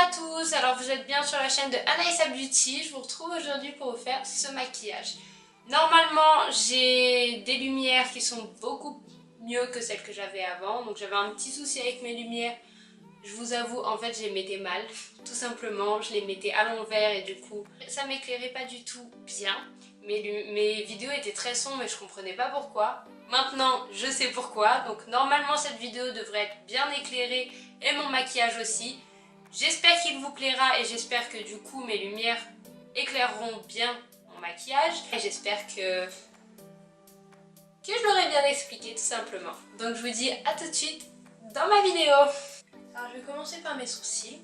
à tous, alors vous êtes bien sur la chaîne de Anaïssa Beauty. Je vous retrouve aujourd'hui pour vous faire ce maquillage. Normalement j'ai des lumières qui sont beaucoup mieux que celles que j'avais avant. Donc j'avais un petit souci avec mes lumières. Je vous avoue, en fait je les mettais mal, tout simplement. Je les mettais à l'envers et du coup ça m'éclairait pas du tout bien. Mes vidéos étaient très sombres et je comprenais pas pourquoi. Maintenant je sais pourquoi. Donc normalement cette vidéo devrait être bien éclairée et mon maquillage aussi. J'espère qu'il vous plaira et j'espère que du coup mes lumières éclaireront bien mon maquillage. Et j'espère que je l'aurai bien expliqué tout simplement. Donc je vous dis à tout de suite dans ma vidéo. Alors je vais commencer par mes sourcils.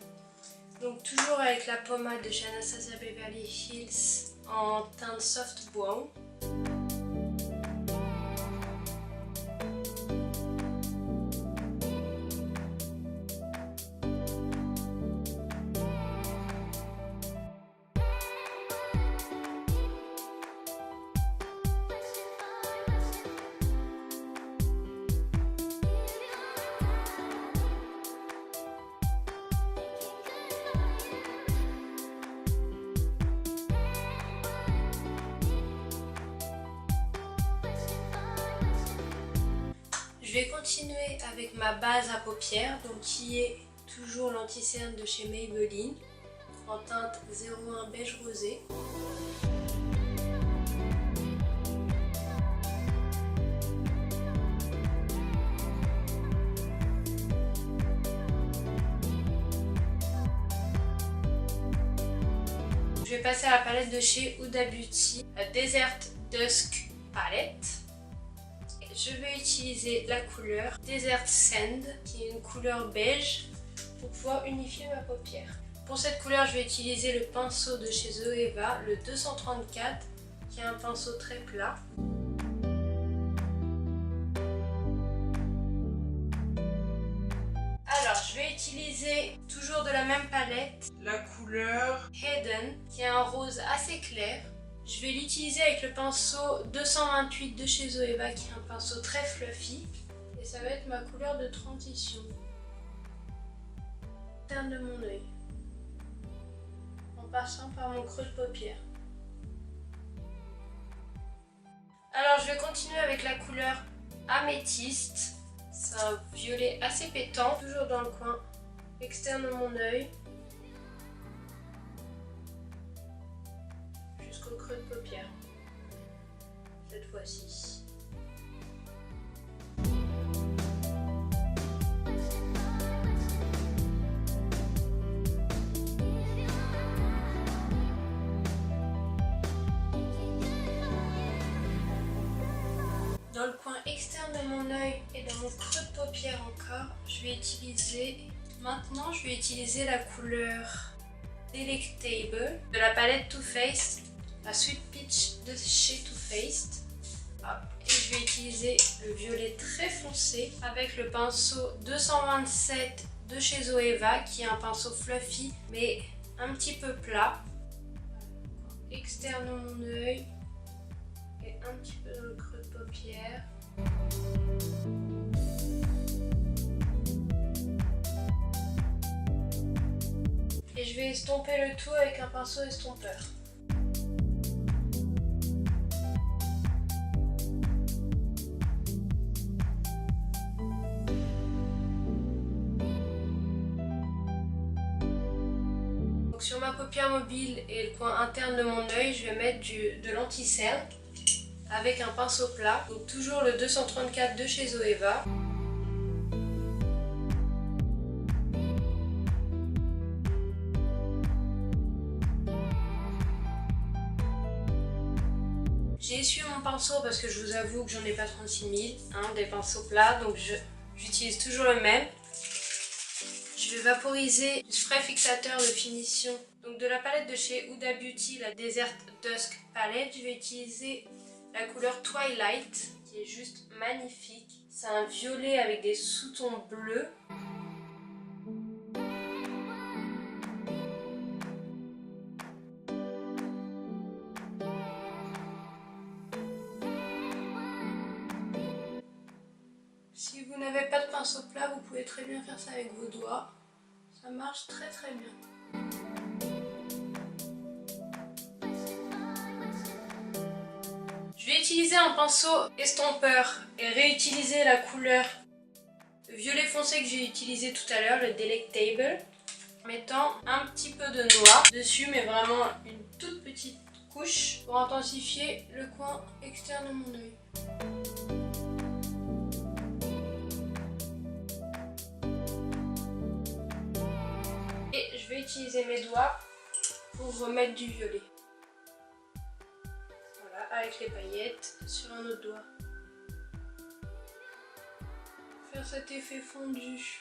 Donc toujours avec la pommade de chez Anastasia Beverly Hills en teinte soft brown. Je vais continuer avec ma base à paupières, donc qui est toujours l'anti-cerne de chez Maybelline en teinte 01 beige rosé. Je vais passer à la palette de chez Huda Beauty, la Desert Dusk Palette. Je vais utiliser la couleur Desert Sand, qui est une couleur beige, pour pouvoir unifier ma paupière. Pour cette couleur, je vais utiliser le pinceau de chez Zoeva, le 234, qui est un pinceau très plat. Alors, je vais utiliser toujours de la même palette, la couleur Hidden, qui est un rose assez clair. Je vais l'utiliser avec le pinceau 228 de chez Zoeva, qui est un pinceau très fluffy. Et ça va être ma couleur de transition. Interne de mon œil. En passant par mon creux de paupière. Alors je vais continuer avec la couleur Améthyste. C'est un violet assez pétant, toujours dans le coin externe de mon œil. Jusqu'au creux de paupière. Cette fois-ci. Dans le coin externe de mon œil et dans mon creux de paupière encore, je vais utiliser la couleur Delectable de la palette Too Faced, la Sweet Peach de chez Too Faced. Et je vais utiliser le violet très foncé avec le pinceau 227 de chez Zoeva, qui est un pinceau fluffy mais un petit peu plat. Externe de mon œil et un petit peu dans le creux de paupière. Et je vais estomper le tout avec un pinceau estompeur. Donc sur ma paupière mobile et le coin interne de mon œil, je vais mettre de l'anti-cerne avec un pinceau plat. Donc toujours le 234 de chez Zoeva. J'ai essuyé mon pinceau parce que je vous avoue que j'en ai pas 36 000, des pinceaux plats, donc j'utilise toujours le même. Je vais vaporiser du spray fixateur de finition. Donc de la palette de chez Huda Beauty, la Desert Dusk Palette, je vais utiliser la couleur Twilight, qui est juste magnifique. C'est un violet avec des sous-tons bleus. Si vous n'avez pas de pinceau plat, vous pouvez très bien faire ça avec vos doigts. Ça marche très très bien. Je vais utiliser un pinceau estompeur et réutiliser la couleur violet foncé que j'ai utilisé tout à l'heure, le Delectable, en mettant un petit peu de noir dessus, mais vraiment une toute petite couche pour intensifier le coin externe de mon œil. Et je vais utiliser mes doigts pour remettre du violet. Voilà, avec les paillettes sur un autre doigt. Faire cet effet fondu.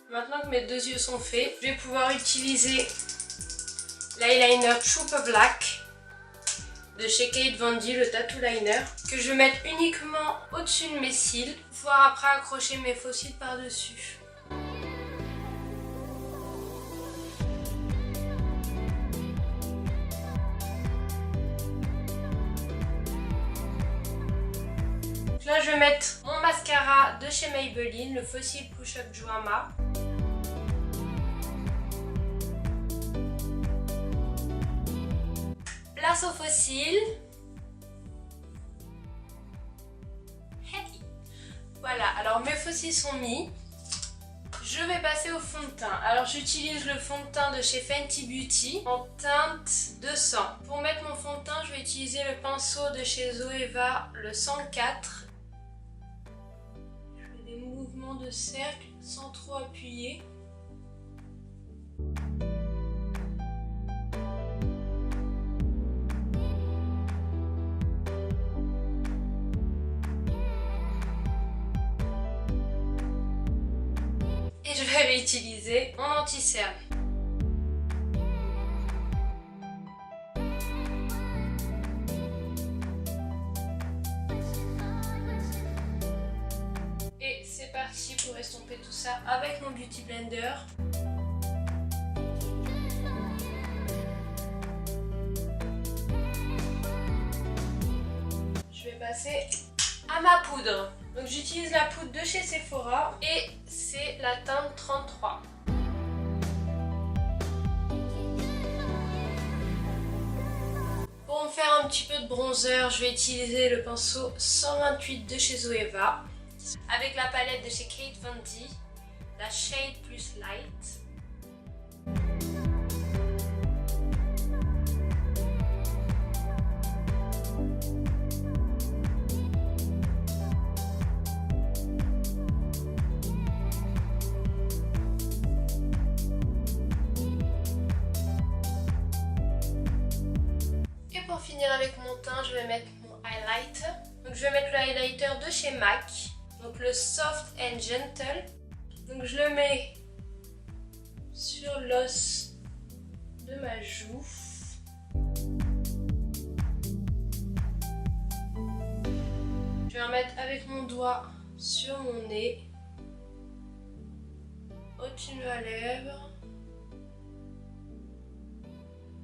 Maintenant que mes deux yeux sont faits, je vais pouvoir utiliser l'eyeliner Trooper Black de chez Kate Von D, le tattoo liner, que je vais mettre uniquement au-dessus de mes cils pour pouvoir après accrocher mes faux cils par-dessus. Là, je vais mettre mon mascara de chez Maybelline, le Fossil Push-Up Drama. Place aux fossiles. Hey. Voilà, alors mes faux cils sont mis. Je vais passer au fond de teint. Alors j'utilise le fond de teint de chez Fenty Beauty en teinte 200. Pour mettre mon fond de teint, je vais utiliser le pinceau de chez Zoeva, le 104. Des mouvements de cercle sans trop appuyer. Et je vais réutiliser mon anti-cerne. C'est parti pour estomper tout ça avec mon Beauty Blender. Je vais passer à ma poudre. Donc j'utilise la poudre de chez Sephora et c'est la teinte 33. Pour me faire un petit peu de bronzer, je vais utiliser le pinceau 128 de chez Zoeva. Avec la palette de chez Kate Von D, la Shade Plus Light. Et pour finir avec mon teint, je vais mettre mon highlighter. Donc je vais mettre le highlighter de chez MAC. Donc le Soft and Gentle. Donc je le mets sur l'os de ma joue. Je vais en mettre avec mon doigt sur mon nez, au-dessus de ma lèvre.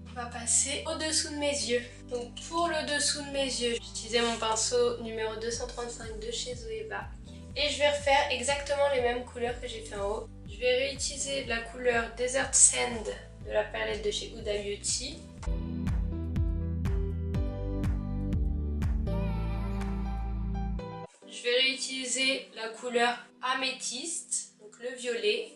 On va passer au-dessous de mes yeux. Donc pour le dessous de mes yeux, j'ai utilisé mon pinceau numéro 235 de chez Zoeva. Et je vais refaire exactement les mêmes couleurs que j'ai fait en haut. Je vais réutiliser la couleur Desert Sand de la palette de chez Huda Beauty. Je vais réutiliser la couleur Améthyste, donc le violet.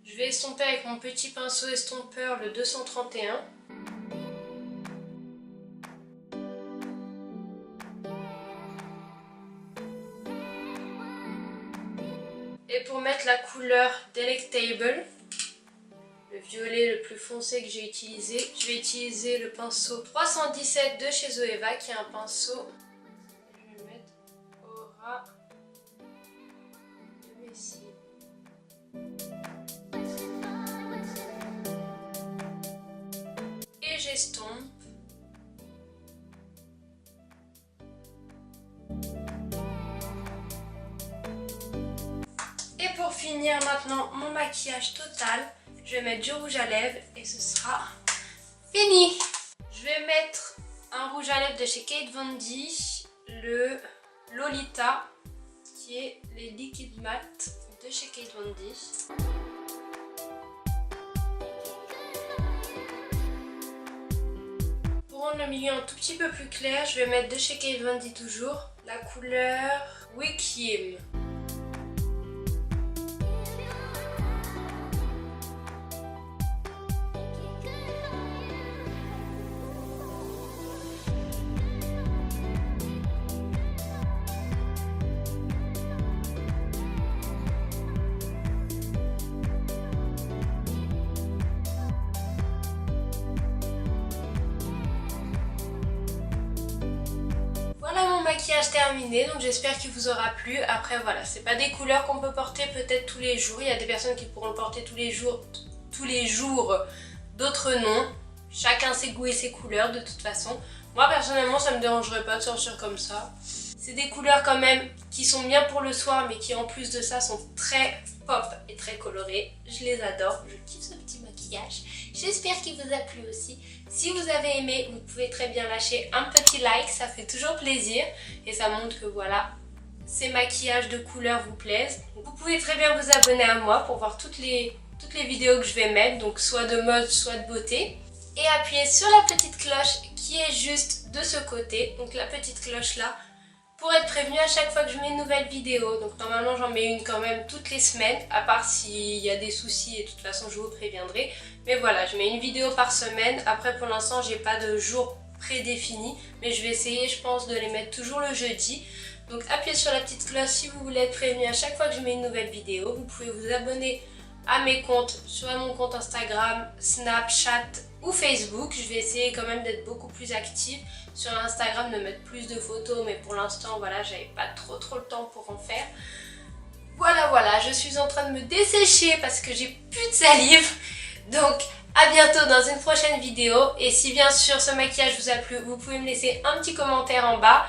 Je vais estomper avec mon petit pinceau estompeur, le 231. Et pour mettre la couleur Delectable, le violet le plus foncé que j'ai utilisé, je vais utiliser le pinceau 317 de chez Zoeva, qui est un pinceau que je vais mettre au ras de mes cils. Et j'estompe. Et pour finir maintenant mon maquillage total, je vais mettre du rouge à lèvres et ce sera fini. Je vais mettre un rouge à lèvres de chez Kate Von D, le Lolita, qui est les liquides mat de chez Kate Von D. Pour rendre le milieu un tout petit peu plus clair, je vais mettre de chez Kate Von D toujours la couleur Wikim. Maquillage terminé, donc j'espère qu'il vous aura plu. Après voilà, c'est pas des couleurs qu'on peut porter peut-être tous les jours. Il y a des personnes qui pourront le porter tous les jours, d'autres non. Chacun ses goûts et ses couleurs de toute façon. Moi personnellement ça me dérangerait pas de sortir comme ça. C'est des couleurs quand même qui sont bien pour le soir, mais qui en plus de ça sont très pop et très colorées. Je les adore, je kiffe ce petit maquillage. J'espère qu'il vous a plu aussi. Si vous avez aimé, vous pouvez très bien lâcher un petit like, ça fait toujours plaisir. Et ça montre que voilà, ces maquillages de couleurs vous plaisent. Vous pouvez très bien vous abonner à moi pour voir toutes les vidéos que je vais mettre, donc soit de mode, soit de beauté. Et appuyez sur la petite cloche qui est juste de ce côté, donc la petite cloche là, pour être prévenu à chaque fois que je mets une nouvelle vidéo. Donc normalement j'en mets une quand même toutes les semaines, à part s'il y a des soucis et de toute façon je vous préviendrai. Mais voilà, je mets une vidéo par semaine. Après pour l'instant j'ai pas de jour prédéfini, mais je vais essayer je pense de les mettre toujours le jeudi. Donc appuyez sur la petite cloche si vous voulez être prévenu à chaque fois que je mets une nouvelle vidéo. Vous pouvez vous abonner à mes comptes, soit mon compte Instagram, Snapchat ou Facebook. Je vais essayer quand même d'être beaucoup plus active sur Instagram, de mettre plus de photos, mais pour l'instant voilà, j'avais pas trop le temps pour en faire. Voilà, je suis en train de me dessécher parce que j'ai plus de salive. Donc à bientôt dans une prochaine vidéo. Et si bien sûr ce maquillage vous a plu, vous pouvez me laisser un petit commentaire en bas.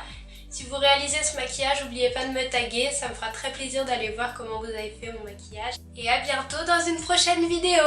Si vous réalisez ce maquillage, n'oubliez pas de me taguer, ça me fera très plaisir d'aller voir comment vous avez fait mon maquillage. Et à bientôt dans une prochaine vidéo.